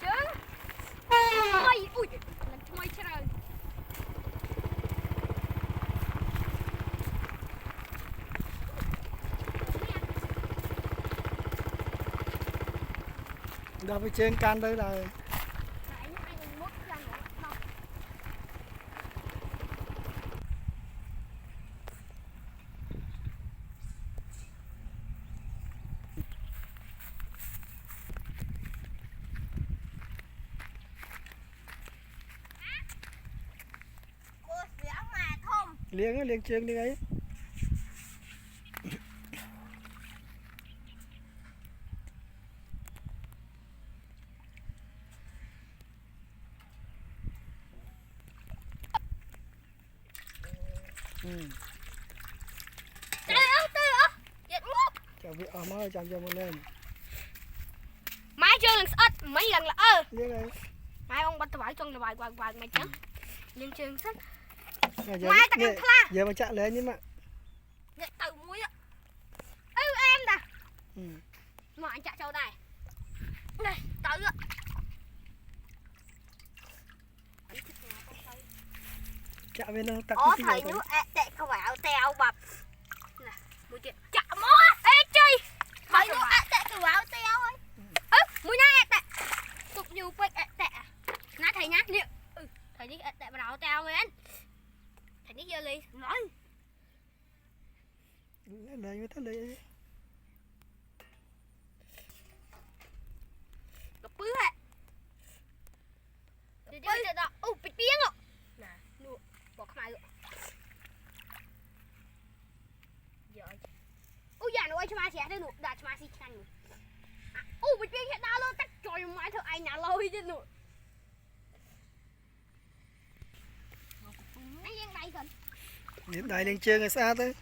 chứ ôi ui lần thôi chứ rồi đâu phải trên can đây là liếng á, liếng chương đi ấy. Chào vị ở mới chào một lên. máy chưa lần ít mấy lần là Liếng ấy. mai ông bắt tao trong là bài mày chứ liên trường sách Giờ, mai ta cầm pha giờ mà chặn lên nhưng mà nhận từ muối á em đã mà anh chạy châu này này tới ạ chạm bên đâu tặng thầy nước tệ không phải áo teo bập nè mũi điện chạm mót ê chơi thầy nước tệ không phải áo teo ơi mũi nhá tệ tục nhiều quay tệ nãy thầy nhá liệu thầy đi tệ vào áo teo lên thầy đi giờ đi nói lấy mới thắt lấy gặp bứ hả đi chơi đó bị tiếng ạ nè nụ bỏ cái này rồi giờ dạ nó ơi cho mà sẽ nụ đã cho mà xí chăn bị tiếng hiện đau luôn tắt trời mãi thôi ai nhà lôi chứ nụ anh đang đây gần điểm đài lên chơi người xa tới